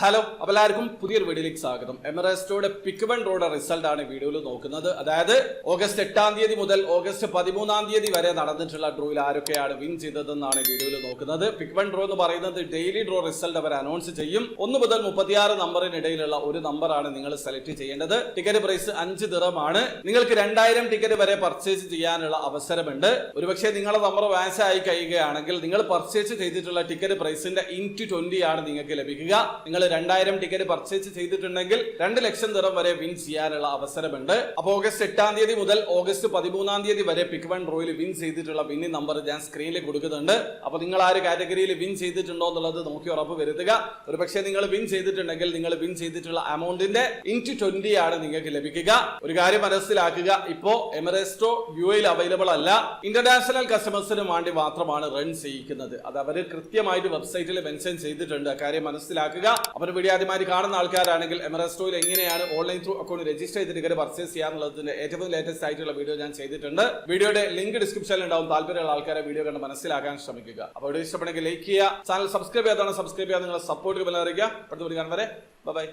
Hello, അപ്പോൾ എല്ലാവർക്കും പുതിയൊരു വീഡിയോയിലേക്ക് സ്വാഗതം. എമിറേറ്റ്സിന്റെ പിക്ക് വൺ റോഡ് റിസൾട്ട് ആണ് വീഡിയോയിൽ നോക്കുന്നത്. അതായത് ഓഗസ്റ്റ് 8 തീയതി മുതൽ ഓഗസ്റ്റ് 13 തീയതി വരെ നടന്നിട്ടുള്ള ഡ്രോയിൽ ആരൊക്കെയാണ് വിൻ ചെയ്തതെന്നാണ് വീഡിയോയിൽ നോക്കുന്നത്. പിക്ക് വൺ ഡ്രോ എന്ന് പറയുന്നത് ഡെയിലി ഡ്രോ റിസൾട്ട് അവർ അനൗൺസ് ചെയ്യും. 1 മുതൽ 36 നമ്പറിനിടയിലുള്ള ഒരു നമ്പറാണ് നിങ്ങൾ സെലക്ട് ചെയ്യേണ്ടത്. ടിക്കറ്റ് പ്രൈസ് 5 ദിറമാണ്. നിങ്ങൾക്ക് 2000 ടിക്കറ്റ് വരെ പർച്ചേസ് ചെയ്യാനുള്ള അവസരമുണ്ട്. ഒരുപക്ഷെ നിങ്ങളുടെ നമ്പർ വാൻസ് ആയി കഴിയുകയാണെങ്കിൽ നിങ്ങൾ പർച്ചേസ് ചെയ്തിട്ടുള്ള ടിക്കറ്റ് പ്രൈസിന്റെ ഇൻറ്റു 20 ആണ് നിങ്ങൾക്ക് ലഭിക്കുക. നിങ്ങൾ 2000 ടിക്കറ്റ് പർച്ചേസ് ചെയ്തിട്ടുണ്ടെങ്കിൽ 2 ലക്ഷം ദിറം വരെ വിൻ ചെയ്യാനുള്ള അവസരമുണ്ട്. അപ്പോൾ ഓഗസ്റ്റ് 8 തീയതി മുതൽ ഓഗസ്റ്റ് 13 തീയതി വരെ പിക്ക് വൺ ഡ്രോയിൽ വിൻ ചെയ്തിട്ടുള്ള വിന്നിംഗ് നമ്പർ ഞാൻ സ്ക്രീനിൽ കൊടുക്കുന്നുണ്ട്. അപ്പോൾ നിങ്ങൾ ആ ഒരു കാറ്റഗറിയിൽ വിൻ ചെയ്തിട്ടുണ്ടോ എന്നുള്ളത് നോക്കി ഉറപ്പ് വരുത്തുക. ഒരുപക്ഷെ നിങ്ങൾ വിൻ ചെയ്തിട്ടുണ്ടെങ്കിൽ നിങ്ങൾ വിൻ ചെയ്തിട്ടുള്ള എമൗണ്ടിന്റെ ഇൻറ്റു 20 ആണ് നിങ്ങൾക്ക് ലഭിക്കുക. ഒരു കാര്യം മനസ്സിലാക്കുക, ഇപ്പോ എമിറേറ്റ്സ് യുഎയിൽ അവൈലബിൾ അല്ല. ഇന്റർനാഷണൽ കസ്റ്റമേഴ്സിന് വേണ്ടി മാത്രമാണ് റൺ ചെയ്യിക്കുന്നത്. അത് അവർ കൃത്യമായിട്ട് വെബ്സൈറ്റിൽ മെൻഷൻ ചെയ്തിട്ടുണ്ട്. കാര്യം മനസ്സിലാക്കുക. അപ്പോൾ വീഡിയോ ആദ്യമായി കാണുന്ന ആൾക്കാരാണെങ്കിൽ എമിറേറ്റ്സ് എങ്ങനെയാണ് ഓൺലൈൻ ത്രൂ അക്കൗണ്ട് രജിസ്റ്റർ ചെയ്ത് ടിക്കറ്റ് പർച്ചേസ് ചെയ്യാന്നുള്ളതിന്റെ ഏറ്റവും ലേറ്റസ്റ്റ് ആയിട്ടുള്ള വീഡിയോ ഞാൻ ചെയ്തിട്ടുണ്ട്. വീഡിയോയുടെ ലിങ്ക് ഡിസ്ക്രിപ്ഷനിൽ ഉണ്ടാവും. താല്പര്യമുള്ള ആൾക്കാരെ വീഡിയോ കണ്ട് മനസ്സിലാക്കാൻ ശ്രമിക്കുക. അപ്പോൾ വീഡിയോ ഇഷ്ടപ്പെടുമെങ്കിൽ ലൈക്ക് ചെയ്യുക, ചാനൽ സബ്സ്ക്രൈബ് ചെയ്യാതാണ് സബ്സ്ക്രൈബ് ചെയ്യാൻ നിങ്ങളെ സപ്പോർട്ട് അറിയിക്കുക. അടുത്ത വീഡിയോ കാണും വരെ ബൈ.